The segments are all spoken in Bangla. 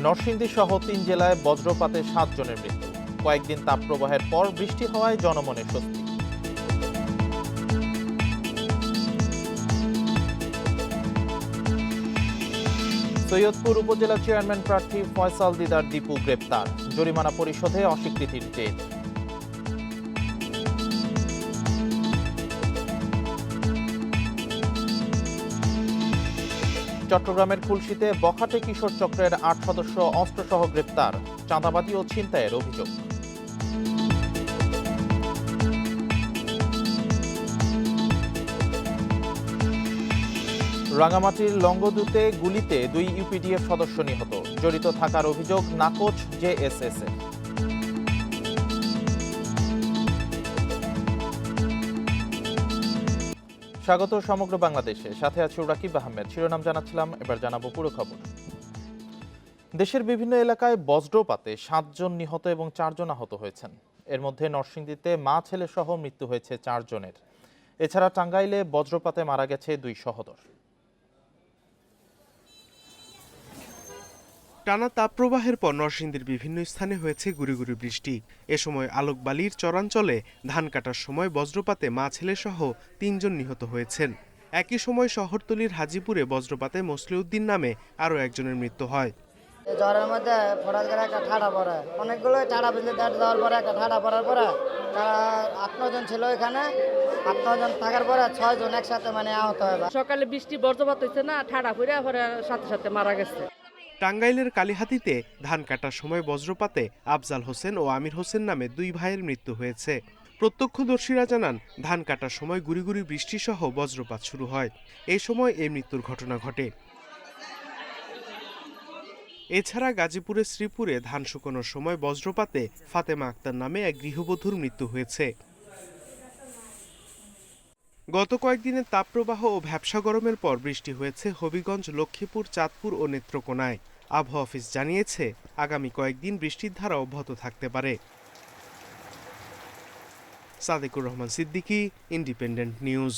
নরসিংদী সহ ৩ জেলায় বজ্রপাতে ৭ জনের মৃত্যু। কয়েকদিন তাপপ্রবাহের পর বৃষ্টি হওয়ায় জনমনে স্বস্তি। সৈয়দপুর উপজেলা চেয়ারম্যান প্রার্থী ফয়সাল দিদার দীপু গ্রেপ্তার, জরিমানা পরিশোধে অস্বীকৃতির জের। চট্টগ্রামের খুলশীতে বখাটে কিশোর চক্রের ৮ সদস্য অস্ত্রসহ গ্রেপ্তার, চাঁদাবাজি ও ছিনতাইয়ের অভিযোগ। রাঙামাটির লংগদুতে গুলিতে 2 ইউপিডিএফ সদস্য নিহত, জড়িত থাকার অভিযোগ নাকচ জেএসএস এর। স্বাগত সমগ্র বাংলাদেশে, সাথে আছে রাকিব আহমেদ। শিরোনাম জানাচ্ছিলাম, এবার জানাবো পুরো খবর। দেশের বিভিন্ন এলাকায় বজ্রপাতে 7 জন নিহত এবং 4 জন আহত হয়েছেন। এর মধ্যে নরসিংদীতে মা ছেলে সহ মৃত্যু হয়েছে 4 জনের। এছাড়া টাঙ্গাইলে বজ্রপাতে মারা গেছে 2 সহোদর। টানা তাপপ্রবাহের পর নরসিংদীর বিভিন্ন স্থানে হয়েছে গুঁড়ি গুঁড়ি বৃষ্টি। এ সময় আলোকবালির চরাঞ্চলে ধান কাটার সময় বজ্রপাতে মা ছেলে সহ 3 জন নিহত হয়েছেন। একই সময় শহরতলির হাজিপুরে বজ্রপাতে মসলিউদ্দিন নামে আরও একজনের মৃত্যু হয়। জ্বরের মধ্যে ফরাজ করে একটা ঠাডা পড়ে, অনেকগুলো ঠাডা বিজলি দেওয়ার পরে একটা ঠাডা পড়ার পরে তারা 8-9 জন ছিল এখানে। 8-9 জন থাকার পরে 6 জন একসাথে আহত হয়। সকালে বৃষ্টি বজ্রপাত হয়েছে না, ঠাডা পড়ে পরে সাথে সাথে মারা গেছে। টাঙ্গাইলের কালিহাতীতে ধান কাটার সময় বজ্রপাতে আফজাল হোসেন ও আমির হোসেন নামে 2 ভাইয়ের মৃত্যু হয়েছে। প্রত্যক্ষদর্শীরা জানান, ধান কাটার সময় গুঁড়ি গুঁড়ি বৃষ্টি সহ বজ্রপাত শুরু হয়। এই সময় এই মৃত্যুর ঘটনা ঘটে। এছাড়া গাজীপুরের শ্রীপুরে ধান শুকানোর সময় বজ্রপাতে ফাতেমা আক্তার নামে এক গৃহবধূর মৃত্যু হয়েছে। গত কয়েকদিনের তাপপ্রবাহ ও ভ্যাপসা গরমের পর বৃষ্টি হয়েছে হবিগঞ্জ, লক্ষ্মীপুর, চাঁদপুর ও নেত্রকোনায়। আবহাওয়া অফিস জানিয়েছে, আগামী কয়েকদিন বৃষ্টির ধারা অব্যাহত থাকতে পারে। Sadequr Rahman Siddiqui, independent news.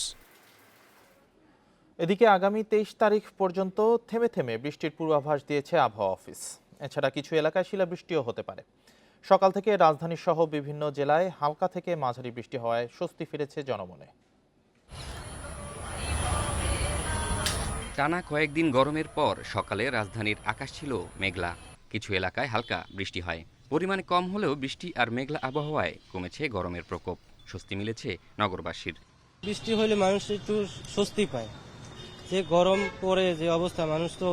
এদিকে আগামী 23 তারিখ পর্যন্ত থেমে থেমে বৃষ্টির পূর্বাভাস দিয়েছে আবহাওয়া অফিস। এছাড়া কিছু এলাকায় শিলাবৃষ্টিও হতে পারে। সকাল থেকে রাজধানী সহ বিভিন্ন জেলায় হালকা থেকে মাঝারি বৃষ্টি হওয়ায় স্বস্তি ফিরেছে জনমনে। টানা কয়েকদিন গরমের পর সকালে রাজধানীর আকাশ ছিল মেঘলা। কিছু এলাকায় হালকা বৃষ্টি হয়। পরিমাণে কম হলেও বৃষ্টি আর মেঘলা আবহাওয়ায় কমেছে গরমের প্রকোপ। স্বস্তি মিলেছে নগরবাসীর। বৃষ্টি হলে মানুষ একটু স্বস্তি পায়। যে গরম পড়ে যে অবস্থা, মানুষ তো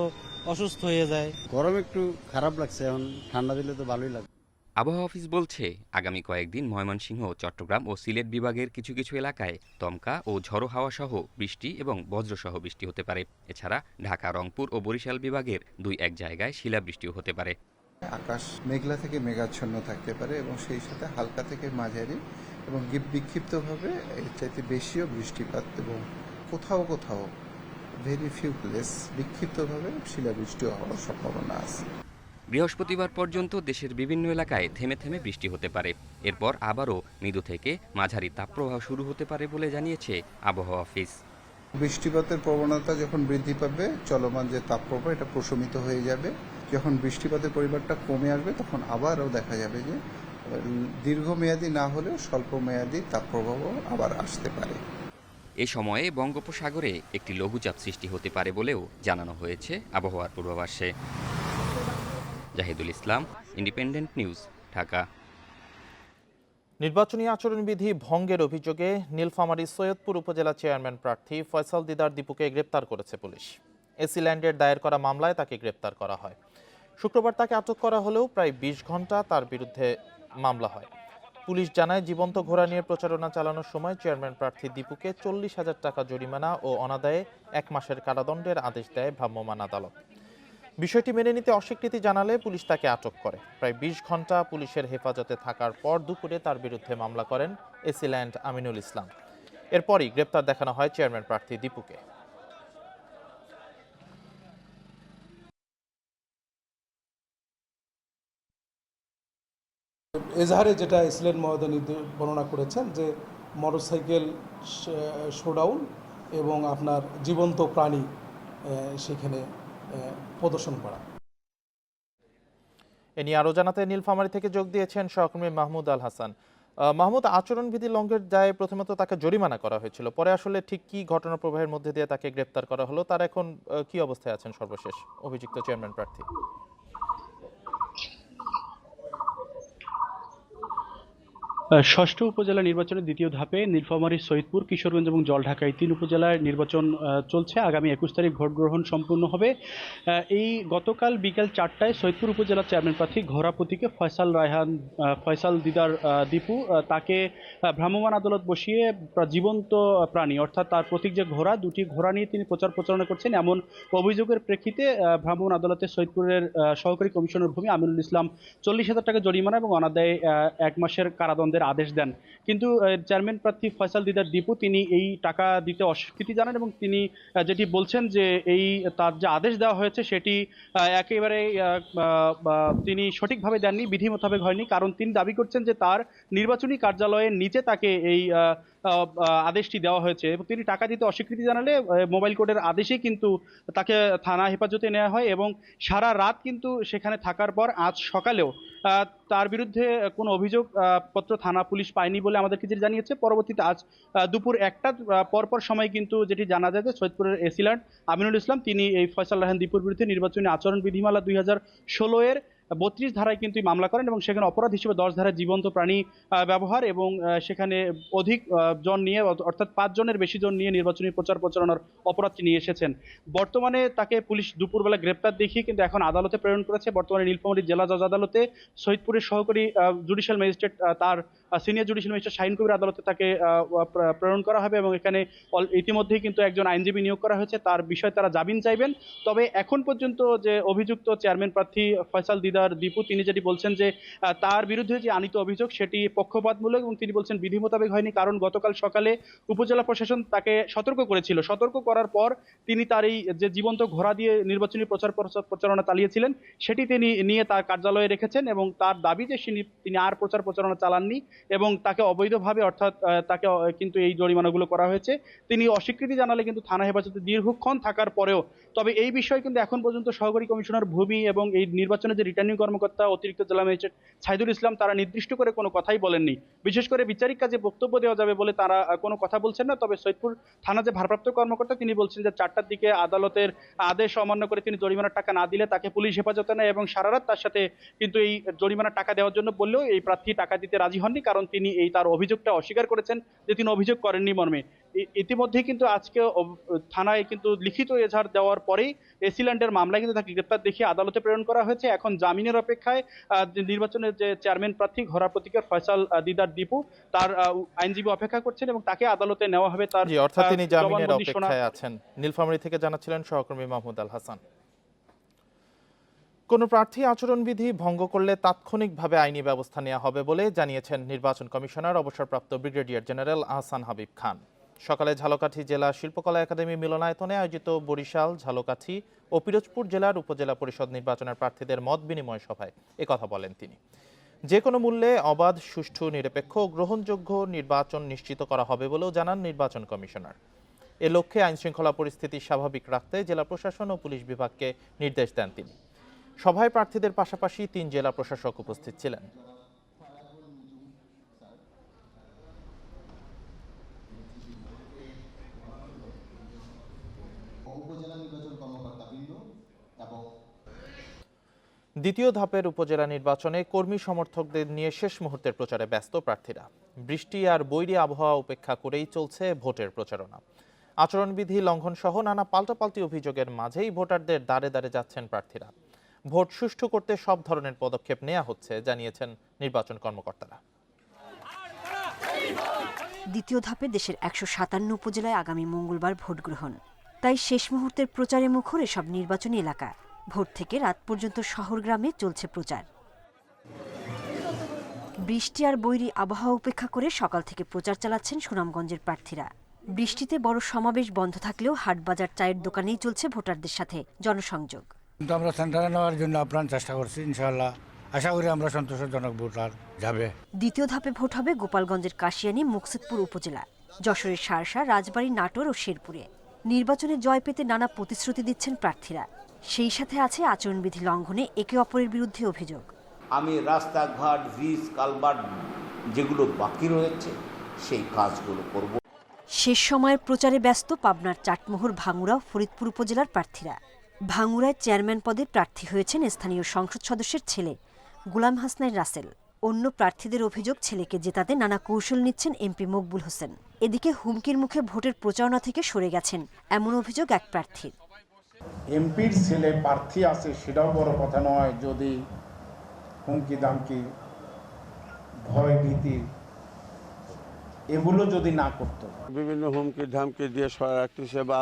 অসুস্থ হয়ে যায়। গরম একটু খারাপ লাগছে, এখন ঠান্ডা দিলে তো ভালোই লাগবে। আবহাওয়া অফিস বলছে, আগামী কয়েকদিন ময়মনসিংহ, চট্টগ্রাম ও সিলেট বিভাগের কিছু কিছু এলাকায় দমকা ও ঝড়ো হাওয়া সহ বৃষ্টি এবং বজ্রসহ বৃষ্টি হতে পারে। এছাড়া ঢাকা, রংপুর ও বরিশাল বিভাগের 2-1 জায়গায় শিলাবৃষ্টিও হতে পারে। আকাশ মেঘলা থেকে মেঘাচ্ছন্ন থাকতে পারে এবং সেই সাথে হালকা থেকে মাঝারি এবং বিক্ষিপ্তভাবে এর চাইতে বেশিও বৃষ্টিপাত এবং কোথাও কোথাও ভেরি ফিউ প্লেস বিক্ষিপ্তভাবে শিলাবৃষ্টি হওয়ার সম্ভাবনা আছে। বৃহস্পতিবার পর্যন্ত দেশের বিভিন্ন এলাকায় থেমে থেমে বৃষ্টি হতে পারে। এরপর আবারও মৃদু থেকে মাঝারি তাপপ্রবাহ শুরু হতে পারে বলে জানিয়েছে আবহাওয়া অফিস। বৃষ্টিপাতের প্রবণতা যখন বৃদ্ধি পাবে, চলমান যে তাপপ্রবাহ এটা প্রশমিত হয়ে যাবে। যখন বৃষ্টিপাতের পরিমাণটা কমে আসবে, তখন আবারও দেখা যাবে যে দীর্ঘমেয়াদী না হলেও স্বল্প মেয়াদী তাপপ্রবাহ আবার আসতে পারে। এ সময়ে বঙ্গোপসাগরে একটি লঘুচাপ সৃষ্টি হতে পারে বলেও জানানো হয়েছে আবহাওয়ার পূর্বাভাসে। জাহিদুল ইসলাম, ইন্ডিপেন্ডেন্ট নিউজ, ঢাকা। নির্বাচনী আচরণবিধি ভঙ্গের অভিযোগে নীলফামারী সৈয়দপুর উপজেলা চেয়ারম্যান প্রার্থী ফয়সাল দিদার দীপুকে গ্রেপ্তার করেছে পুলিশ। এসিল্যান্ডের দায়ের করা মামলায় তাকে গ্রেপ্তার করা হয়। শুক্রবার তাকে আটক করা হলেও প্রায় 20 ঘন্টা তার বিরুদ্ধে মামলা হয়। পুলিশ জানায়, জীবন্ত ঘোড়া নিয়ে প্রচারণা চালানোর সময় চেয়ারম্যান প্রার্থী দীপুকে 40,000 টাকা জরিমানা ও অনাদায়ে 1 মাসের কারাদণ্ডের আদেশ দেয় ভ্রাম্যমাণ আদালত। বিষয়টি মেনে নিতে অস্বীকৃতি জানালে পুলিশ তাকে আটক করে। প্রায় 20 ঘন্টা পুলিশের হেফাজতে থাকার পর দুপুরে তার বিরুদ্ধে মামলা করেন এসিল্যান্ড আমিনুল ইসলাম। এরপরই গ্রেপ্তার দেখানো হয় চেয়ারম্যান প্রার্থী দীপুকে। এজাহারে যেটা এসিল্যান্ড মহোদয় বর্ণনা করেছেন যে মোটরসাইকেল শোডাউন এবং আপনার জীবন্ত প্রাণী সেখানে প্রদর্শন করা। এ নিয়ে আরও জানাতে নীলফামারী থেকে যোগ দিয়েছেন সহকর্মী মাহমুদ আল হাসান। মাহমুদ, আচরণবিধি লঙ্ঘনের দায়ে প্রথমত তাকে জরিমানা করা হয়েছিল, পরে আসলে ঠিক কি ঘটনা প্রবাহের মধ্যে দিয়ে তাকে গ্রেপ্তার করা হলো, তার এখন কি অবস্থায় আছেন সর্বশেষ অভিযুক্ত চেয়ারম্যান প্রার্থী? ষষ্ঠ উপজেলা নির্বাচনের দ্বিতীয় ধাপে নীলফামারী, সৈয়দপুর, কিশোরগঞ্জ এবং জলঢাকা এই 3 উপজেলায় নির্বাচন চলছে। আগামী 21 তারিখ ভোট গ্রহণ সম্পূর্ণ হবে। এই গতকাল বিকেল 4টায় সৈয়দপুর উপজেলা চেয়ারম্যান প্রার্থী ঘোড়া প্রতীকে ফয়সাল দিদার দীপু তাকে ভ্রাম্যমাণ আদালত বসিয়ে জীবন্ত প্রাণী অর্থাৎ তার প্রতীক যে ঘোড়া, 2টি ঘোড়া নিয়ে তিনি প্রচার প্রচারণা করছেন এমন অভিযোগের প্রেক্ষিতে ভ্রাম্যমাণ আদালতে সৈয়দপুরের সহকারী কমিশনার ভূমি আমিনুল ইসলাম 40,000 টাকা জরিমানা এবং অনাদায়ে 1 মাসের কারাদণ্ডের আদেশ দেন। কিন্তু চেয়ারম্যান প্রার্থী ফয়সাল দিদার দীপু তিনি এই টাকা দিতে অস্বীকৃতি জানান এবং তিনি যেটি বলছেন যে এই তার যে আদেশ দেওয়া হয়েছে সেটি একেবারে তিনি সঠিকভাবে দেননি, বিধি মোতাবেক হয়নি। কারণ তিনি দাবি করছেন যে তার নির্বাচনী কার্যালয়ের নিচে তাকে এই আদেশটি দেওয়া হয়েছে এবং তিনি টাকা দিতে অস্বীকৃতি জানালে মোবাইল কোর্টের আদেশেই কিন্তু তাকে থানা হেফাজতে নেওয়া হয় এবং সারা রাত কিন্তু সেখানে থাকার পর আজ সকালেও তার বিরুদ্ধে কোনো অভিযোগ পত্র থানা পুলিশ পায়নি বলে আমাদেরকে যেটি জানিয়েছে। পরবর্তীতে আজ দুপুর 1টার পরপর সময় কিন্তু যেটি জানা যায় যে সৈয়দপুরের এসিল্যান্ড আমিনুল ইসলাম তিনি এই ফয়সাল রায়হান দীপুর বিরুদ্ধে নির্বাচনী আচরণ বিধিমালা 2016 32 ধারায় কিন্তু মামলা করেন এবং সেখানে অপরাধ হিসেবে 10 ধারায় জীবন্ত প্রাণী ব্যবহার এবং সেখানে অধিক জন নিয়ে অর্থাৎ 5 জনের বেশি জন নিয়ে নির্বাচনী প্রচার প্রচারণার অপরাধটি নিয়ে এসেছেন। বর্তমানে তাকে পুলিশ দুপুরবেলা গ্রেপ্তার দেখিয়ে কিন্তু এখন আদালতে প্রেরণ করেছে। বর্তমানে নীলফামারী জেলা জজ আদালতে সৈয়দপুরের সহকারী জুডিশিয়াল ম্যাজিস্ট্রেট তার সিনিয়র জুডিশিয়াল ম্যাজিস্ট্রেট শাহিন কবির আদালতে তাকে প্রেরণ করা হবে এবং এখানে ইতিমধ্যেই কিন্তু একজন আইনজীবী নিয়োগ করা হয়েছে, তার বিষয়ে তারা জামিন চাইবেন। তবে এখন পর্যন্ত যে অভিযুক্ত চেয়ারম্যান প্রার্থী ফয়সাল দিদার দীপু তিনি যেটি বলছেন যে তার বিরুদ্ধে যে আনীত অভিযোগ সেটি পক্ষপাতমূলক এবং তিনি বলছেন বিধি মোতাবেক হয়নি। কারণ গতকাল সকালে উপজেলা প্রশাসন তাকে সতর্ক করেছিল, সতর্ক করার পর তিনি তার এই যে জীবন্ত ঘোড়া দিয়ে নির্বাচনী প্রচারণা চালিয়েছিলেন সেটি তিনি নিয়ে তার কার্যালয়ে রেখেছেন এবং তার দাবি যে তিনি আর প্রচার প্রচারণা চালাননি এবং তাকে অবৈধভাবে অর্থাৎ তাকে কিন্তু এই জরিমানাগুলো করা হয়েছে। তিনি অস্বীকৃতি জানালে কিন্তু থানা হেফাজতে দীর্ঘক্ষণ থাকার পরেও তবে এই বিষয়ে কিন্তু এখন পর্যন্ত সহকারী কমিশনার ভূমি এবং এই নির্বাচনের যে রিটার্নিং কর্মকর্তা অতিরিক্ত জেলা ম্যাজিস্ট্রেট ছাইদুল ইসলাম তারা নির্দিষ্ট করে কোনো কথাই বলেননি। বিশেষ করে বিচারিক কাজে বক্তব্য দেওয়া যাবে বলে তারা কোনো কথা বলছেন না। তবে সৈয়দপুর থানা যে ভারপ্রাপ্ত কর্মকর্তা তিনি বলছেন যে 4টার দিকে আদালতের আদেশ অমান্য করে তিনি জরিমানার টাকা না দিলে তাকে পুলিশ হেফাজতে নেয় এবং সারা রাত তার সাথে কিন্তু এই জরিমানার টাকা দেওয়ার জন্য বললেও এই প্রার্থী টাকা দিতে রাজি হননি, কারণ তিনি এই তার অভিযোগটা অস্বীকার করেছেন যে তিনি অভিযোগ করেননি মর্মে। ইতিমধ্যেই কিন্তু আজকে থানায় কিন্তু লিখিত এজাহার দেওয়ার পরেই এসিল্যান্ডের মামলায় কিন্তু তাকে গ্রেপ্তার দেখিয়ে আদালতে প্রেরণ করা হয়েছে। এখন জামিনের অপেক্ষায় নির্বাচনের যে চেয়ারম্যান প্রার্থী ঘোড়া প্রতীকের ফয়সাল দিদার দীপু তার আইনজীবী অপেক্ষা করছেন এবং তাকে আদালতে নেওয়া হবে। তার অর্থাৎ তিনি জামিনের অপেক্ষায় আছেন। নীলফামারী থেকে জানাচ্ছিলেন সহকর্মী মাহমুদ আল হাসান। কোন প্রার্থী আচরণবিধি ভঙ্গ করলে তাৎক্ষণিকভাবে আইনি ব্যবস্থা নেওয়া হবে বলে জানিয়েছেন নির্বাচন কমিশনার অবসরপ্রাপ্ত ব্রিগেডিয়ার জেনারেল আহসান হাবিব খান। সকালে ঝালকাঠি জেলা শিল্পকলা একাডেমি মিলনায়তনে আয়োজিত বরিশাল, ঝালকাঠি ও পিরোজপুর জেলার উপজেলা পরিষদ নির্বাচনের প্রার্থীদের মত বিনিময় সভায় একথা বলেন তিনি। যে কোনো মূল্যে অবাধ, সুষ্ঠু, নিরপেক্ষ ও গ্রহণযোগ্য নির্বাচন নিশ্চিত করা হবে বলেও জানান নির্বাচন কমিশনার। এ লক্ষ্যে আইনশৃঙ্খলা পরিস্থিতি স্বাভাবিক রাখতে জেলা প্রশাসন ও পুলিশ বিভাগকে নির্দেশ দেন তিনি। সভায় প্রার্থীদের পাশাপাশি 3 জেলা প্রশাসক উপস্থিত ছিলেন। দ্বিতীয় ধাপের উপজেলা নির্বাচনে কর্মী সমর্থকদের নিয়ে শেষ মুহূর্তের প্রচারে ব্যস্ত প্রার্থীরা। বৃষ্টি আর বৈরী আবহাওয়া উপেক্ষা করেই চলছে ভোটের প্রচারণা। আচরণবিধি লঙ্ঘন সহ নানা পাল্টাপাল্টি অভিযোগের মাঝেই ভোটারদের দ্বারে দ্বারে যাচ্ছেন প্রার্থীরা। ভোট সুষ্ঠু করতে সব ধরনের পদক্ষেপ নেওয়া হচ্ছে জানিয়েছেন নির্বাচন কর্মকর্তারা। দ্বিতীয় ধাপে দেশের 157 উপজেলায় আগামী মঙ্গলবার ভোট গ্রহণ, তাই শেষ মুহূর্তের প্রচারে মুখর এসব নির্বাচনী এলাকা। ভোট থেকে রাত পর্যন্ত শহর গ্রামে চলছে প্রচার। বৃষ্টি আর বৈরী আবহাওয়া উপেক্ষা করে সকাল থেকে প্রচার চালাচ্ছেন সুনামগঞ্জের প্রার্থীরা। বৃষ্টিতে বড় সমাবেশ বন্ধ থাকলেও হাটবাজার, চায়ের দোকানেই চলছে ভোটারদের সাথে জনসংযোগ। কিন্তু আমরা সেন্টারে নেওয়ার জন্য আপ্রাণ চেষ্টা করছি, ইনশাআল্লাহ আশা করি আমরা সন্তোষজনক ভোটার যাবে। দ্বিতীয় ধাপে ভোট হবে গোপালগঞ্জের কাশিয়ানী, মুকসুদপুর উপজেলা, যশোরের শার্শা, রাজবাড়ী, নাটোর ও শেরপুরে। নির্বাচনে জয় পেতে নানা প্রতিশ্রুতি দিচ্ছেন প্রার্থীরা। সেই সাথে আছে আচরণবিধি লঙ্ঘনে একে অপরের বিরুদ্ধে অভিযোগ। আমি রাস্তাঘাট, ব্রিজ, কালভার্ট যেগুলো বাকি রয়েছে সেই কাজগুলো করব। শেষ সময়ের প্রচারে ব্যস্ত পাবনার চাটমোহর, ভাঙ্গুড়া ও ফরিদপুর উপজেলার প্রার্থীরা। ভাঙ্গুড়ায় চেয়ারম্যান পদে প্রার্থী হয়েছেন স্থানীয় সংসদ সদস্যের ছেলে গোলাম হাসনাইন রাসেল। অন্য প্রার্থীদের অভিযোগ, ছেলেকে জেতাতে নানা কৌশল নিচ্ছেন এমপি মকবুল হোসেন। এদিকে হুমকির মুখে ভোটের প্রচারণা থেকে সরে গেছেন এমন অভিযোগ এক প্রার্থীর। এমপির ছেলে প্রার্থী আছে সেটাও বড় কথা নয়, যদি হুমকি দামকি, ভয় ভীতি এগুলো যদি না করতো। বিভিন্ন হুমকি ধামকি দিয়ে সরাই রাখতেছে বা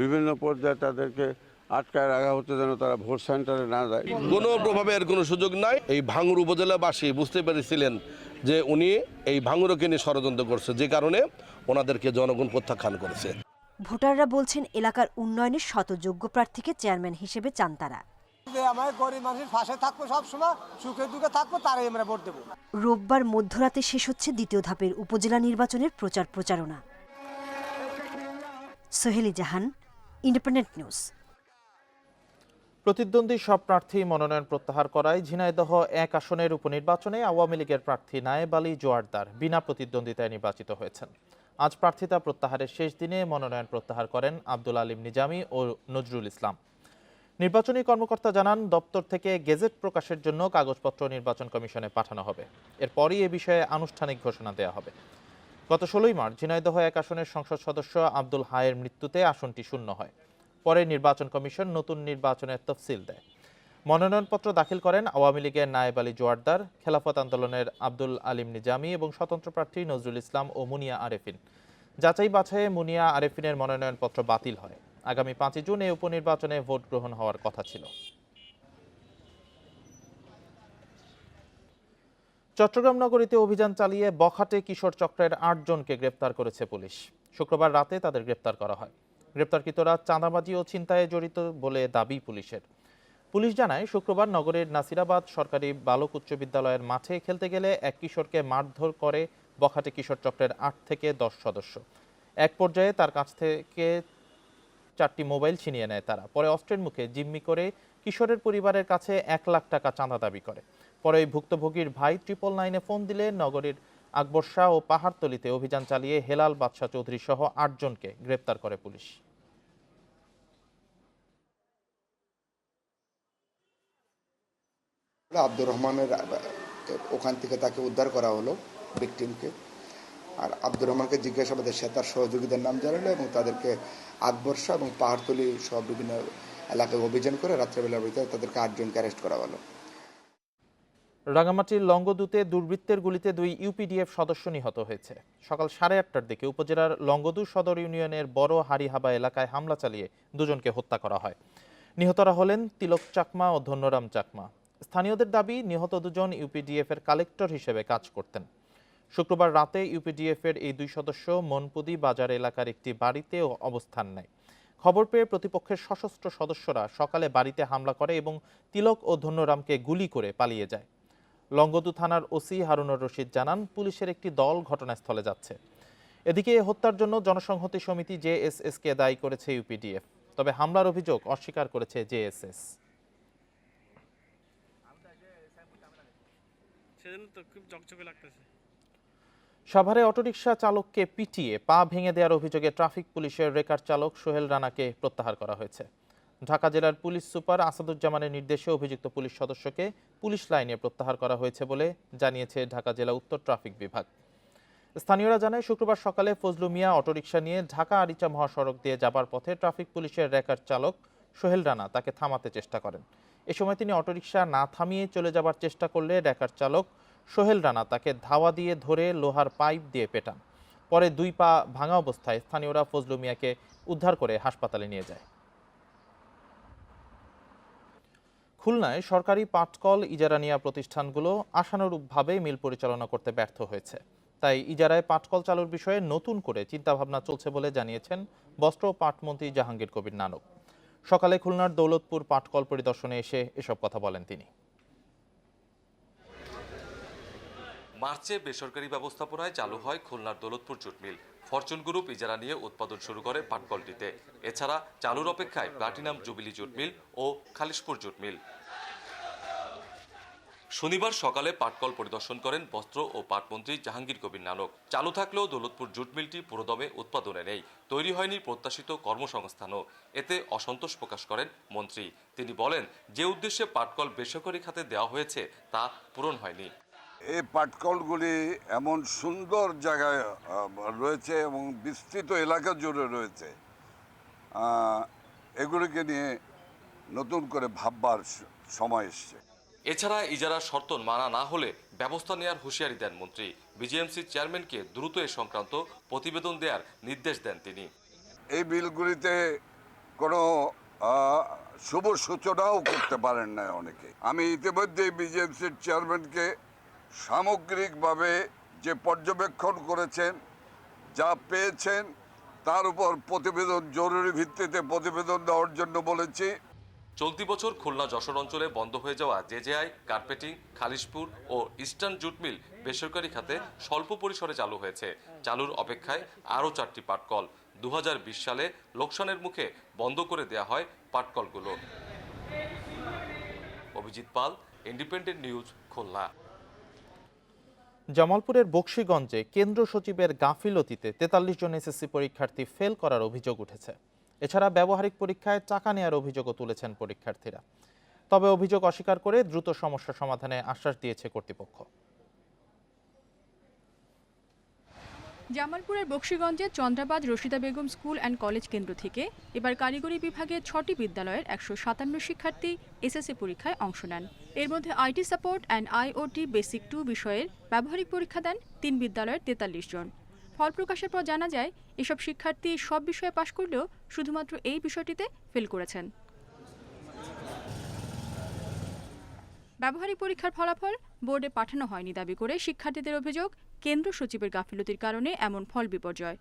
বিভিন্ন পর্যায়ে তাদেরকে আটকায় রাখা হচ্ছে যেন তারা ভোট সেন্টারে না যায়। কোনো প্রভাবে এর কোনো সুযোগ নাই। এই ভাঙুর উপজেলাবাসী বুঝতে পেরেছিলেন যে উনি এই ভাঙুরকে নিয়ে ষড়যন্ত্র করছে, যে কারণে ওনাদেরকে জনগণ প্রত্যাখ্যান করেছে। ভোটাররা বলছেন এলাকার উন্নয়নে শত যোগ্য প্রার্থীকে চেয়ারম্যান হিসেবে চান তারা। রোববার মধ্যরাতে শেষ হচ্ছে দ্বিতীয় ধাপের উপজেলা নির্বাচনের প্রচার প্রচারণা। সোহেলি জাহান, ইন্ডিপেন্ডেন্ট নিউজ। প্রতিদ্বন্দ্বী সব প্রার্থী মনোনয়ন প্রত্যাহার করায় ঝিনাইদহ 1 আসনের উপনির্বাচনে আওয়ামী লীগের প্রার্থী নায়েব আলী জোয়ারদার বিনা প্রতিদ্বন্দ্বিতায় নির্বাচিত হয়েছেন। আজ প্রার্থিতা প্রত্যাহারের শেষ দিনে মনোনয়ন প্রত্যাহার করেন আব্দুল আলিম নিজামী ও নজরুল ইসলাম। নির্বাচনী কর্মকর্তা জানান, দপ্তর থেকে গেজেট প্রকাশের জন্য কাগজপত্র নির্বাচন কমিশনে পাঠানো হবে। এরপরই এ বিষয়ে আনুষ্ঠানিক ঘোষণা দেওয়া হবে। গত 16 মার্চ ঝিনাইদহ 1 আসনের সংসদ সদস্য আব্দুল হায়ের মৃত্যুতে আসনটি শূন্য হয়। পরে নির্বাচন কমিশন নতুন নির্বাচনের তফসিল দেয়। মনোনয়নপত্র দাখিল করেন আওয়ামী লীগের নায়েব আলী জোয়ারদার, খেলাফত আন্দোলনের আব্দুল আলিম নিজামী এবং স্বতন্ত্র প্রার্থী নজরুল ইসলাম ও মুনিয়া আরেফিন। যাচাই বাছাইয়ে মুনিয়া আরেফিনের মনোনয়নপত্র বাতিল হয়। আগামী 5 জুন এই উপনির্বাচনে ভোট গ্রহণ হওয়ার কথা ছিল। চট্টগ্রাম নগরীতে অভিযান চালিয়ে বখাটে কিশোর চক্রের 8 জনকে গ্রেপ্তার করেছে পুলিশ। শুক্রবার রাতে তাদের গ্রেপ্তার করা হয়। গ্রেপ্তারকৃতরা চাঁদাবাজি ও ছিনতাইয়ে জড়িত বলে দাবি পুলিশের। পুলিশ জানায়, শুক্রবার নগরের নাসিরাবাদ সরকারি বালক উচ্চ বিদ্যালয়ের মাঠে খেলতে গেলে এক কিশোরকে মারধর করে বখাটে কিশোর চক্রের 8 থেকে 10 সদস্য। এক পর্যায়ে তার কাছ থেকে 4টি মোবাইল ছিনিয়ে নেয় তারা। পরে অস্ত্রের মুখে জিম্মি করে কিশোরের পরিবারের কাছে 1 লাখ টাকা চাঁদা দাবি করে। পরে ওই ভুক্তভোগীর ভাই 999-এ ফোন দিলে নগরীর আকবর শাহ ও পাহাড়তলিতে অভিযান চালিয়ে হেলাল বাদশাহ চৌধুরী সহ 8 জনকে গ্রেপ্তার করে পুলিশ। আব্দুর রহমানের ওখান থেকে তাকে উদ্ধার করা হলো, ভিকটিমকে। আর আব্দুর রহমানকে জিজ্ঞাসাবাদে সে তার সহযোগীদের নাম জানালো এবং তাদেরকে আকবর শাহ এবং পাহাড়তলি সহ বিভিন্ন এলাকায় অভিযান করে রাত্রেবেলার ভিতরে তাদেরকে 8 জনকে অ্যারেস্ট করা হলো। রাঙামাটির লংগদুতে দুর্বৃত্তের গুলিতে 2 ইউপিডিএফ সদস্য নিহত হয়েছে। সকাল 8:30টার দিকে উপজেলার লংগদু সদর ইউনিয়নের বড় হারিহাবা এলাকায় হামলা চালিয়ে 2 জনকে হত্যা করা হয়। নিহতরা হলেন তিলক চাকমা ও ধন্যরাম চাকমা। স্থানীয়দের দাবি, নিহত 2 জন ইউপিডিএফ এর কালেক্টর হিসেবে কাজ করতেন। শুক্রবার রাতে ইউপিডিএফ এর এই 2 সদস্য মনপুদি বাজার এলাকার একটি বাড়িতে অবস্থান নেয়। খবর পেয়ে প্রতিপক্ষের সশস্ত্র সদস্যরা সকালে বাড়িতে হামলা করে এবং তিলক ও ধন্যরামকে গুলি করে পালিয়ে যায়। লংগদু থানার ওসি হারুনুর রশিদ জানান, পুলিশের একটি দল ঘটনাস্থলে যাচ্ছে। এদিকে হত্যার জন্য জনসংহতি সমিতি জেএসএস-কে দায়ী করেছে ইউপিডিএফ। তবে হামলার অভিযোগ অস্বীকার করেছে জেএসএস। সাভারে অটোরিকশা চালককে পিটিয়ে পা ভেঙে দেওয়ার অভিযোগে ট্রাফিক পুলিশের রেকার চালক সোহেল রানাকে প্রত্যাহার করা হয়েছে। ঢাকা জেলার পুলিশ সুপার আসাদুজ্জামানের নির্দেশে অভিযুক্ত পুলিশ সদস্যকে পুলিশ লাইনে প্রত্যাহার করা হয়েছে বলে জানিয়েছে ঢাকা জেলা উত্তর ট্রাফিক বিভাগ। স্থানীয়রা জানায়, শুক্রবার সকালে ফজলু মিয়া অটোরিকশা নিয়ে ঢাকা আরিচা মহাসড়ক দিয়ে যাবার পথে ট্রাফিক পুলিশের রেকার চালক সোহেল রানা তাকে থামাতে চেষ্টা করেন। এ সময় তিনি অটোরিকশা না থামিয়ে চলে যাবার চেষ্টা করলে রেকার চালক সোহেল রানা তাকে ধাওয়া দিয়ে ধরে লোহার পাইপ দিয়ে পেটান। পরে 2 পা ভাঙা অবস্থায় স্থানীয়রা ফজলু মিয়াকে উদ্ধার করে হাসপাতালে নিয়ে যায়। খুলনায় সরকারি পাটকল ইজারা নেওয়া প্রতিষ্ঠানগুলো আশানুরূপভাবে মিল পরিচালনা করতে ব্যর্থ হয়েছে। তাই ইজারায় পাটকল চালুর বিষয়ে নতুন করে চিন্তাভাবনা চলছে বলে জানিয়েছেন বস্ত্র ও পাটমন্ত্রী জাহাঙ্গীর কবির নানক। সকালে খুলনার দৌলতপুর পাটকল পরিদর্শনে এসে এসব কথা বলেন তিনি। মার্চে বেসরকারি ব্যবস্থাপনায় চালু হয় খুলনার Daulatpur jute mill. Fortune Group ইজারা নিয়ে উৎপাদন শুরু করে পাটকলটিতে। এছাড়া চালুর অপেক্ষায় প্লাটিনাম জুবিলি জুট মিল ও খালিশপুর জুট মিল। শনিবার সকালে পাটকল পরিদর্শন করেন বস্ত্র ও পাটমন্ত্রী জাহাঙ্গীর কবির নানক। চালু থাকলেও দৌলতপুর জুট মিলটি পুরোদমে উৎপাদনে নেই, তৈরি হয়নি প্রত্যাশিত কর্মসংস্থানও। এতে অসন্তোষ প্রকাশ করেন মন্ত্রী। তিনি বলেন, যে উদ্দেশ্যে পাটকল বেসরকারি খাতে দেওয়া হয়েছে তা পূরণ হয়নি। এই পাটকলগুলি এমন সুন্দর জায়গায় রয়েছে এবং বিস্তৃত এলাকা জুড়ে রয়েছে, এগুলিকে নিয়ে নতুন করে ভাববার সময় এসছে। এছাড়া ইজারা শর্ত মানা না হলে ব্যবস্থা নেওয়ার হুঁশিয়ারি দেন মন্ত্রী। বিজিএমসির চেয়ারম্যানকে দ্রুত এ সংক্রান্ত প্রতিবেদন দেওয়ার নির্দেশ দেন তিনি। এই বিলগুলিতে কোনো শুভ সূচনাও করতে পারেন না অনেকে। আমি ইতিমধ্যে বিজিএমসির চেয়ারম্যানকে সামগ্রিকভাবে যে পর্যবেক্ষণ করেছেন, যা পেয়েছেন তার উপর প্রতিবেদন, জরুরি ভিত্তিতে প্রতিবেদন দেওয়ার জন্য বলেছি। চলতি বছর খুলনা যশোর অঞ্চলে বন্ধ হয়ে যাওয়া জেজেআই, কার্পেটিং, খালিশপুর ও ইস্টার্ন জুট মিল বেসরকারি খাতে স্বল্প পরিসরে চালু হয়েছে। চালুর অপেক্ষায় আরও 4টি পাটকল। 2020 সালে লোকসানের মুখে বন্ধ করে দেয়া হয় পাটকলগুলো। অভিজিৎ পাল, ইন্ডিপেন্ডেন্ট নিউজ, খুলনা। জামালপুরের বকশীগঞ্জে কেন্দ্র সচিবের গাফিলতিতে 43 জন এসএসসি পরীক্ষার্থী ফেল করার অভিযোগ উঠেছে। এছাড়া ব্যবহারিক পরীক্ষায় টাকা নেওয়ার অভিযোগও তুলেছেন পরীক্ষার্থীরা। তবে অভিযোগ অস্বীকার করে দ্রুত সমস্যা সমাধানে আশ্বাস দিয়েছে কর্তৃপক্ষ। জামালপুরের বকশীগঞ্জে Chandrabad Rashida Begum school and college কেন্দ্র থেকে এবার কারিগরি বিভাগে 6টি বিদ্যালয়ের 157 শিক্ষার্থী এসএসসি পরীক্ষায় অংশ নেন। এর মধ্যে IT support and IoT basic 2 বিষয়ের ব্যবহারিক পরীক্ষা দেন 3 বিদ্যালয়ের 43 জন। ফল প্রকাশের পর জানা যায়, এসব শিক্ষার্থী সব বিষয়ে পাশ করলেও শুধুমাত্র এই বিষয়টিতে ফেল করেছেন। ব্যবহারিক পরীক্ষার ফলাফল বোর্ডে পাঠানো হয়নি দাবি করে শিক্ষার্থীদের অভিযোগ, কেন্দ্র সচিবের গাফিলতির কারণে এমন ফল বিপর্যয়।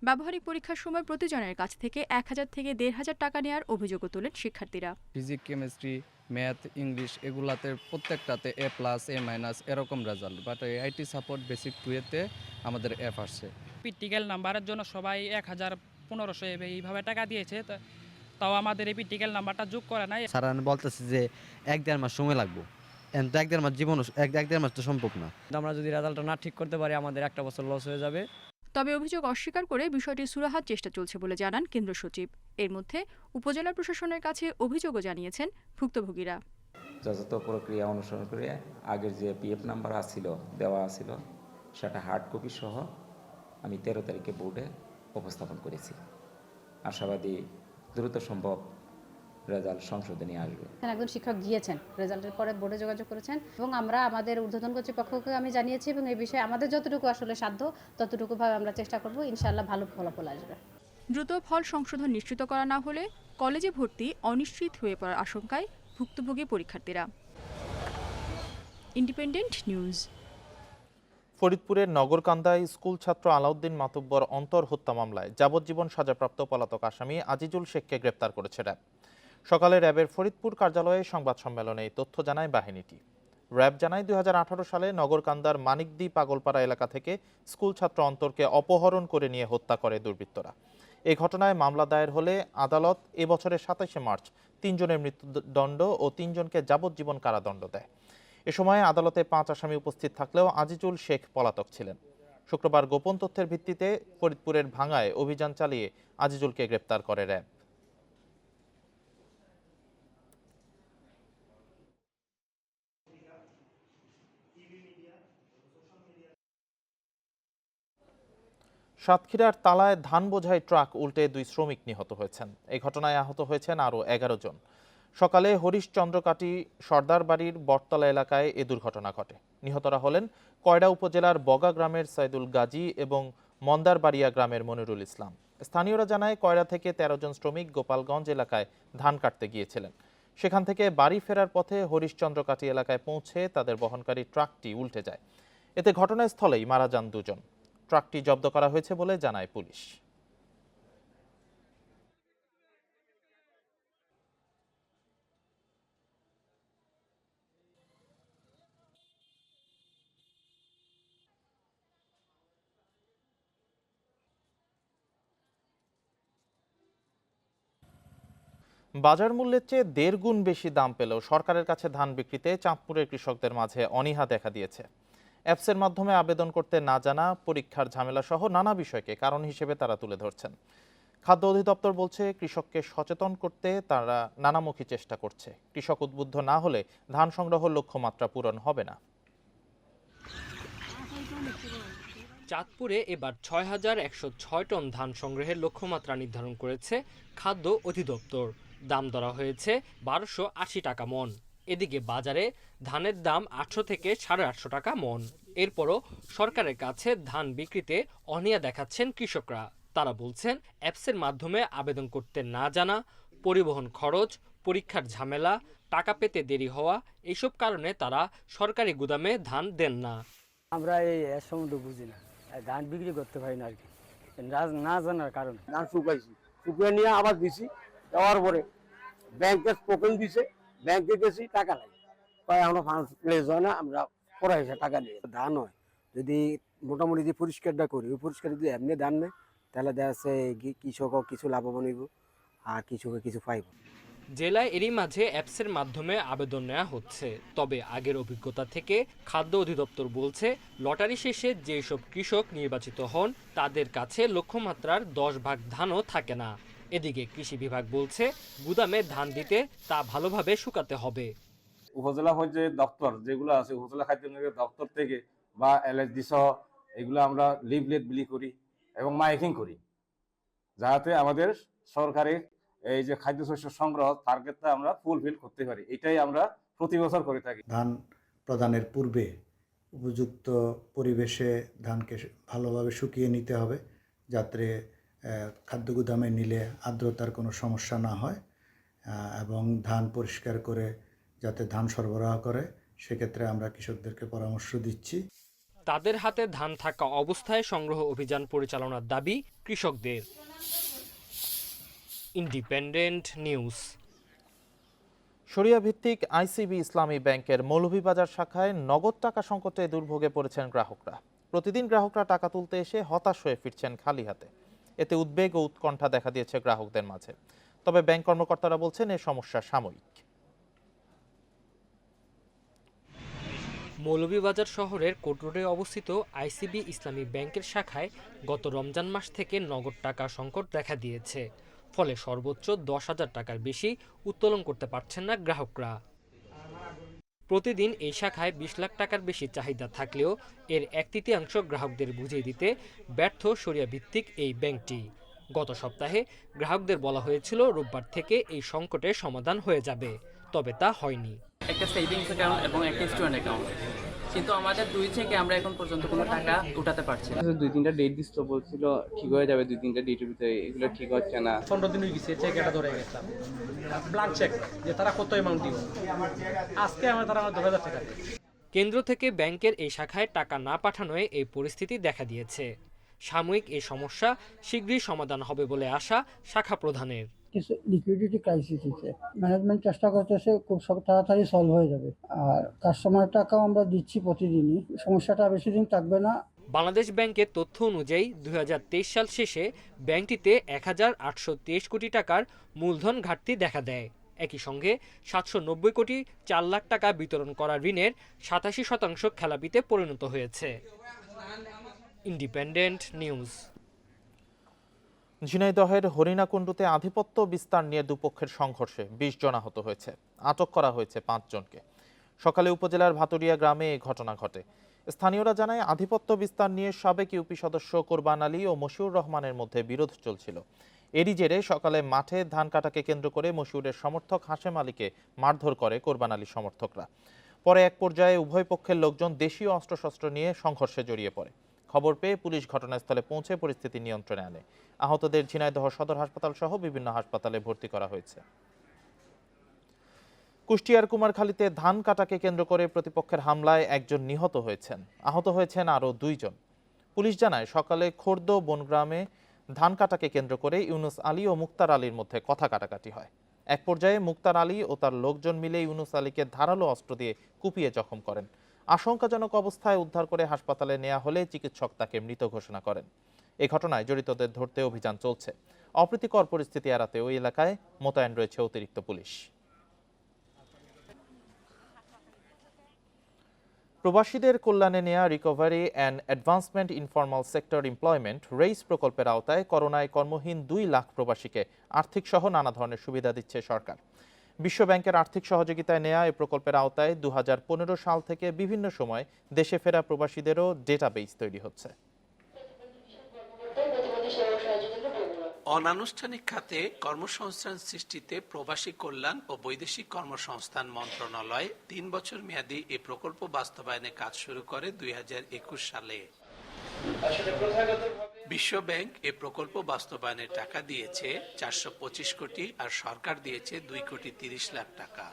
ব্যবহারিক পরীক্ষার সময় প্রতিজনের কাছ থেকে 1000 থেকে 1500 টাকা নেওয়ার অভিযোগও তোলেন শিক্ষার্থীরা। ফিজিক্স, কেমিস্ট্রি, ম্যাথ, ইংলিশ এগুলাতে প্রত্যেকটাতে A+, A- এরকম result, but IT support basic 2-তে আমাদের F আসছে। প্র্যাকটিক্যাল নাম্বারের জন্য সবাই 1000-1500 এইভাবে টাকা দিয়েছে, তাও আমাদের এই প্র্যাকটিক্যাল নাম্বারটা যোগ করে নাই। স্যার বলতেছে যে 1-1.5 মাস সময় লাগবে, কিন্তু 1-1.5 মাস জীবন 1-1.5 মাস তো সম্ভব না। আমরা যদি রেজাল্টটা না ঠিক করতে পারি আমাদের একটা বছর লস হয়ে যাবে। তবে অভিযোগ অস্বীকার করে বিষয়টি সুরাহার চেষ্টা চলছে বলে জানান কেন্দ্র সচিব। এর মধ্যে উপজেলা প্রশাসনের কাছে অভিযোগও জানিয়েছেন ভুক্তভোগীরা। যথাযথ প্রক্রিয়া অনুসরণ করে আগের যে পিএফ নাম্বার দেওয়া আছিল সেটা হার্ড কপি সহ আমি 13 তারিখে বোর্ডে উপস্থাপন করেছি। আশাবাদী দ্রুত সম্ভব রেজাল্ট সংশোধনী আসবে। একজন শিক্ষক গিয়েছেন, রেজাল্টের পরে বোর্ডে যোগাযোগ করেছেন এবং আমরা আমাদের ঊর্ধ্বতন কর্তৃপক্ষকে আমি জানিয়েছি এবং এই বিষয়ে আমাদের যতটুকু আসলে সাধ্য ততটুকু ভাবে আমরা চেষ্টা করব, ইনশাআল্লাহ ভালো ফলাফল আসবে। দ্রুত ফল সংশোধন নিশ্চিত করা না হলে কলেজে ভর্তি অনিশ্চিত হয়ে পড়ার আশঙ্কায় ভুক্তভোগী পরীক্ষার্থীরা। Independent news. ফরিদপুরের নগরকান্দায় স্কুল ছাত্র আলাউদ্দিন মাতুব্বর অন্তর হত্যা মামলায় যাবজ্জীবন সাজাপ্রাপ্ত পলাতক আসামি আজিজুল শেখকে গ্রেপ্তার করেছে র্যাব। সকালে র্যাবের ফরিদপুর কার্যালয়ে সংবাদ সম্মেলনে এই তথ্য জানায় বাহিনীটি। র্যাব জানায় 2018 সালে নগরকান্দার মানিকদি পাগলপাড়া এলাকা থেকে স্কুল ছাত্র অন্তরকে অপহরণ করে নিয়ে হত্যা করে দুর্বৃত্তরা। এই ঘটনায় মামলা দায়ের হলে আদালত এবছরের 27 মার্চ 3 জনের মৃত্যুদণ্ড ও 3 জনকে যাবজ্জীবন কারাদণ্ড দেয়। এ সময় আদালতে 5 আসামি উপস্থিত থাকলেও আজিজুল শেখ পলাতক ছিলেন। শুক্রবার গোপন তথ্যের ভিত্তিতে ফরিদপুরের ভাঙ্গায় অভিযান চালিয়ে আজিজুলকে গ্রেপ্তার করে র্যাব। সাতক্ষীরার তালায় ধান বোঝাই ট্রাক উল্টে 2 শ্রমিক নিহত হয়েছেন। এই ঘটনায় আহত হয়েছেন আরও 11 জন। সকালে হরিশচন্দ্রকাটি সর্দার বাড়ির বটতলা এলাকায় এ দুর্ঘটনা ঘটে। নিহতরা হলেন কয়রা উপজেলার বগা গ্রামের সাইদুল গাজী এবং মন্দারবাড়িয়া গ্রামের মনিরুল ইসলাম। স্থানীয়রা জানায় কয়রা থেকে 13 জন শ্রমিক গোপালগঞ্জ এলাকায় ধান কাটতে গিয়েছিলেন। সেখান থেকে বাড়ি ফেরার পথে হরিশচন্দ্রকাটি এলাকায় পৌঁছে তাদের বহনকারী ট্রাকটি উল্টে যায়। এতে ঘটনাস্থলেই মারা যান 2 জন। ট্রাকটি জব্দ করা হয়েছে বলে জানায় পুলিশ। বাজার মূল্যের চেয়ে 1.5 গুণ বেশি দাম পেলেও সরকারের কাছে ধান বিক্রিতে চাঁদপুরের কৃষকদের মাঝে অনীহা দেখা দিয়েছে। অ্যাপসের মাধ্যমে আবেদন করতে না জানা, পরীক্ষার ঝামেলা সহ নানা বিষয়কে কারণ হিসেবে তারা তুলে ধরছেন। খাদ্য অধিদপ্তর বলছে, কৃষককে সচেতন করতে তারা নানামুখী চেষ্টা করছে। কৃষক উদ্বুদ্ধ না হলে ধান সংগ্রহ লক্ষ্যমাত্রা পূরণ হবে না। চাঁদপুরে এবার ৬,১০৬ টন ধান সংগ্রহের লক্ষ্যমাত্রা নির্ধারণ করেছে খাদ্য অধিদপ্তর। দাম ধরা হয়েছে ১২৮০ টাকা মন। এদিকে বাজারে ধানের দাম ৮০০ থেকে ৮৫০ টাকা মন। এরপরও সরকারের কাছে ধান বিক্রিতে অনীহা দেখাচ্ছেন কৃষকরা। তারা বলছেন, অ্যাপসের মাধ্যমে আবেদন করতে না জানা, পরিবহন খরচ, পরীক্ষার ঝামেলা, টাকা পেতে দেরি হওয়া, এইসব কারণে তারা সরকারি গুদামে ধান দেন না। আমরা এই সম্বন্ধে বুঝি না, ধান বিক্রি করতে পারি না আর কি, না জানার কারণে। ধান শুকাইছি, শুকিয়ে নিয়ে আবার দিছি, দেওয়ার পরে ব্যাংকে টোকেন দিছে, ব্যাংকে গেছি, টাকা লাগে, আমরা ফান্ড প্লেস হয় না, আমরা পরে এসে টাকা নিয়ে ধান হয়। যদি মোটামুটি যে পরিষ্কারটা করি, ওই পরিষ্কার যদি এমনি ধান নেই, তাহলে দেখা যাচ্ছে কৃষকও কিছু লাভবান হইব আর কৃষকে কিছু পাইব। জেলায় এরই মাঝে অ্যাপসের মাধ্যমে আবেদন নেওয়া হচ্ছে। তবে আগের অভিজ্ঞতা থেকে খাদ্য অধিদপ্তর বলছে, লটারি শেষে যেসব কৃষক নির্বাচিত হন তাদের কাছে লক্ষ্যমাত্রার 10 ভাগ ধানও থাকে না। এদিকে কৃষি বিভাগ বলছে, গুদামে ধান দিতে তা ভালোভাবে শুকাতে হবে। উপজেলা পর্যায়ে দপ্তর যেগুলো আছে, উপজেলা খাদ্য দপ্তর থেকে বা এলএসডি সহ এগুলো আমরা লিফলেট বিলি করি এবং মাইকিং করি, যাতে আমাদের সরকারি এই যে খাদ্যশস্য সংগ্রহ টার্গেটটা আমরা ফুলফিল করতে পারি। এটাই আমরা প্রতি বছর করে থাকি। ধান প্রদানের পূর্বে উপযুক্ত পরিবেশে ধানকে ভালোভাবে শুকিয়ে নিতে হবে, যাতে খাদ্য গুদামে নিলে আর্দ্রতার কোনো সমস্যা না হয়, এবং ধান পরিষ্কার করে যাতে ধান সরবরাহ করে, সেক্ষেত্রে আমরা কৃষকদেরকে পরামর্শ দিচ্ছি। তাদের হাতে ধান থাকা অবস্থায় সংগ্রহ অভিযান পরিচালনার দাবি কৃষকদের। Independent news. শরিয়া ভিত্তিক আইসিবি ইসলামী ব্যাংকের মৌলভীবাজার শাখায় নগদ টাকা সংকটে দুর্ভোগে পড়েছেন গ্রাহকরা। প্রতিদিন গ্রাহকরা টাকা তুলতে এসে হতাশ হয়ে ফিরছেন খালি হাতে। এতে উদ্বেগ ও উৎকণ্ঠা দেখা দিয়েছে গ্রাহকদের মাঝে। তবে ব্যাংক কর্মকর্তারা বলছেন, এই সমস্যা সাময়িক। মৌলভীবাজার শহরের কোট রোডে অবস্থিত আইসিবি ইসলামী ব্যাংকের শাখায় গত রমজান মাস থেকে নগদ টাকা সংকট দেখা দিয়েছে। ফলে সর্বোচ্চ 10,000 টাকার বেশি উত্তোলন করতে পারছেন না গ্রাহকরা। প্রতিদিন এই শাখায় 20 লাখ টাকার বেশি চাহিদা থাকলেও এর 1/3 গ্রাহকদের বুঝিয়ে দিতে ব্যর্থ শরিয়া ভিত্তিক এই ব্যাংকটি। গত সপ্তাহে গ্রাহকদের বলা হয়েছিল রোববার থেকে এই সংকটের সমাধান হয়ে যাবে, তবে তা হয়নি। একটা সেভিংস অ্যাকাউন্ট এবং একটা স্টুডেন্ট অ্যাকাউন্ট, কিন্তু আমাদের দুই থেকে আমরা এখন পর্যন্ত কোনো টাকা উঠাতে পারছি না। 2-3টা ডেট দিচ্ছিল, বলছিল ঠিক হয়ে যাবে 2-3টা ডেটের ভিতরে, এগুলো ঠিক হচ্ছে না। 15 দিন হয়ে গেছে চেক এটা ধরে গেছিলাম, ব্ল্যাঙ্ক চেক, যে তারা কত অ্যামাউন্ট দিব, আজকে তারা 10,000 টাকা। কেন্দ্র থেকে ব্যাংকের এই শাখায় টাকা না পাঠানোয় এই পরিস্থিতি দেখা দিয়েছে। সাময়িক এই সমস্যা শীঘ্রই সমাধান হবে বলে আশা শাখা প্রধানের। কিছু লিকুইডিটি ক্রাইসিস হচ্ছে, ম্যানেজমেন্ট চেষ্টা করতেছে খুব তাড়াতাড়ি সলভ হয়ে যাবে। আর কাস্টমার টাকাও আমরা দিচ্ছি প্রতিদিনই, সমস্যাটা বেশি দিন থাকবে না। বাংলাদেশ ব্যাংকের তথ্য অনুযায়ী 2023 সাল শেষে ব্যাংকটিতে 1,823 কোটি টাকার মূলধন ঘাটতি দেখা দেয়। একই সঙ্গে 790 কোটি 4 লাখ টাকা বিতরণ করা ঋণের 87% খেলাপিতে পরিণত হয়েছে। Independent news. ঝিনাইদহের হরিণাকুণ্ডুতে আধিপত্য বিস্তার নিয়ে দুপক্ষের সংঘর্ষে 20 জন আহত হয়েছে। আটক করা হয়েছে 5 জনকে। সকালে উপজেলার ভাতুরিয়া গ্রামে এই ঘটনা ঘটে। স্থানীয়রা জানায়, আধিপত্য বিস্তার নিয়ে সাবেক ইউপি সদস্য কোরবান আলী ও মশিউর রহমানের মধ্যে বিরোধ চলছিল। এরই জেরে সকালে মাঠে ধান কাটাকে কেন্দ্র করে মশিউরের সমর্থক হাশেম আলীকে মারধর করে কোরবান আলীর সমর্থকরা। পরে এক পর্যায়ে উভয় পক্ষের লোকজন দেশীয় অস্ত্রশস্ত্র নিয়ে সংঘর্ষে জড়িয়ে পড়ে। খবর পেয়ে পুলিশ ঘটনাস্থলে পৌঁছে পরিস্থিতি নিয়ন্ত্রণে আনে। আহতদের ঝিনাইদহ সদর হাসপাতাল সহ বিভিন্ন হাসপাতালে ভর্তি করা হয়েছে। কুষ্টিয়ার কুমারখালীতে ধান কাটাকে কেন্দ্র করে প্রতিপক্ষের হামলায় একজন নিহত হয়েছেন। আহত হয়েছেন আরও 2 জন। পুলিশ জানায়, সকালে খোর্দ বনগ্রামে ধান কাটাকে কেন্দ্র করে ইউনুস আলী ও মুক্তার আলীর মধ্যে কথা কাটাকাটি হয়। এক পর্যায়ে মুক্তার আলী ও তার লোকজন মিলে ইউনুস আলীকে ধারালো অস্ত্র দিয়ে কুপিয়ে জখম করেন। আশঙ্কাজনক অবস্থায় উদ্ধার করে হাসপাতালে নেওয়া হলে চিকিৎসক তাকে মৃত ঘোষণা করেন। এই ঘটনায় জড়িতদের ধরতে অভিযান চলছে। অপ্রীতিকর পরিস্থিতি এড়াতে ওই এলাকায় মোতায়েন রয়েছে অতিরিক্ত পুলিশ। প্রবাসীদের কল্যাণে নেয়া recovery and advancement informal sector employment RAISE প্রকল্পের আওতায় করোনায় কর্মহীন 2 লাখ প্রবাসীকে আর্থিক সহ নানা ধরনের সুবিধা দিচ্ছে সরকার। বিশ্ব ব্যাংকের আর্থিক সহযোগিতায় নেয়া এই প্রকল্পের আওতায় 2015 সাল থেকে বিভিন্ন সময় দেশে ফেরা প্রবাসীদেরও ডেটাবেস তৈরি হচ্ছে। অনানুষ্ঠানিক খাতে কর্মসংস্থান সৃষ্টিতে প্রবাসী কল্যাণ ও বৈদেশিক কর্মসংস্থান মন্ত্রণালয় 3 বছর মেয়াদী এই প্রকল্প বাস্তবায়নে কাজ শুরু করে 2021 সালে। বিশ্ব ব্যাংক এ প্রকল্প বাস্তবায়নের টাকা দিয়েছে 425 কোটি আর সরকার দিয়েছে 2 কোটি 30 লাখ টাকা।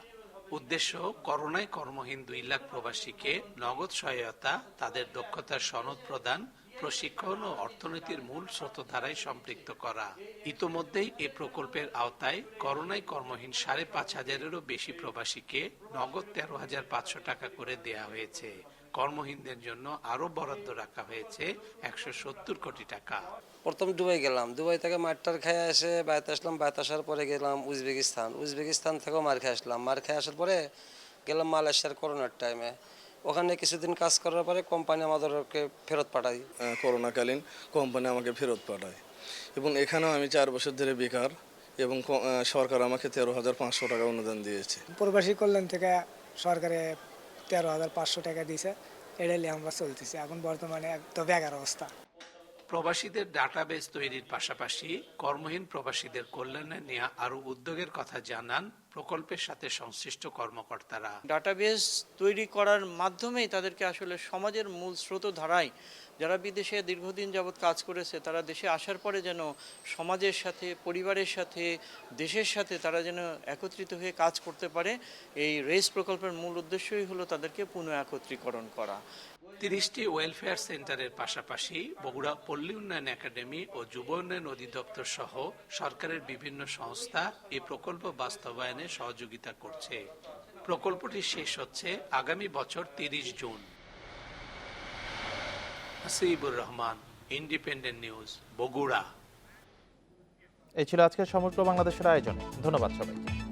উদ্দেশ্য করোনায় কর্মহীন 2 লাখ প্রবাসীকে নগদ সহায়তা, তাদের দক্ষতার সনদ প্রদান, প্রশিক্ষণ ও অর্থনীতির মূল স্রোতধারায় সম্পৃক্ত করা। ইতোমধ্যেই এ প্রকল্পের আওতায় করোনায় কর্মহীন 5,500-এরও বেশি প্রবাসীকে নগদ 13,500 টাকা করে দেয়া হয়েছে। কর্মহীনদের জন্য আরো বরাদ্দ রাখা হয়েছে 170 কোটি টাকা। প্রথম দুবাই গেলাম, দুবাই থেকে মারটার খেয়ে এসে বাড়িতে আসলাম, বাড়িতে আসার পরে গেলাম উজবেকিস্তান থেকেও মার খেয়ে আসলাম, মার খেয়ে আসার পরে গেলাম মালয়েশিয়ার করোনার টাইমে। ওখানে কিছুদিন কাজ করার পরে কোম্পানি আমাদেরকে ফেরত পাঠায়। করোনাকালীন কোম্পানি আমাকে ফেরত পাঠায় এবং এখানেও আমি 4 বছর ধরে বেকার এবং সরকার আমাকে 13,500 টাকা অনুদান দিয়েছে। প্রবাসী কল্যাণ থেকে সরকারে 13,500 টাকা দিয়েছে, এটাই আমরা চলতেছি এখন বর্তমানে একদম বেকার অবস্থা। প্রবাসীদের ডাটাবেস তৈরির পাশাপাশি কর্মহীন প্রবাসীদের কল্যাণে নেওয়া আরো উদ্যোগের কথা জানান প্রকল্পের সাথে সংশ্লিষ্ট কর্মকর্তারা। ডাটাবেস তৈরি করার মাধ্যমেই তাদেরকে আসলে সমাজের মূল স্রোতধারায় যারা বিদেশে দীর্ঘদিন যাবৎ কাজ করেছে তারা দেশে আসার পরে যেন সমাজের সাথে, পরিবারের সাথে, দেশের সাথে তারা যেন একত্রিত হয়ে কাজ করতে পারে। এই রেইস প্রকল্পের মূল উদ্দেশ্যই হলো তাদেরকে পুনঃ একত্রীকরণ করা। 30টি ওয়েলফেয়ার সেন্টারের পাশাপাশি বগুড়া পল্লী উন্নয়ন একাডেমি ও যুব উন্নয়ন অধিদপ্তর সহ সরকারের বিভিন্ন সংস্থা এই প্রকল্প বাস্তবায়নে সহযোগিতা করছে। প্রকল্পটি শেষ হচ্ছে আগামী বছর 30 June. Hasibur Rahman, independent news, Bogura. এই ছিল আজকের সমগ্র বাংলাদেশের আয়োজন। ধন্যবাদ সবাইকে।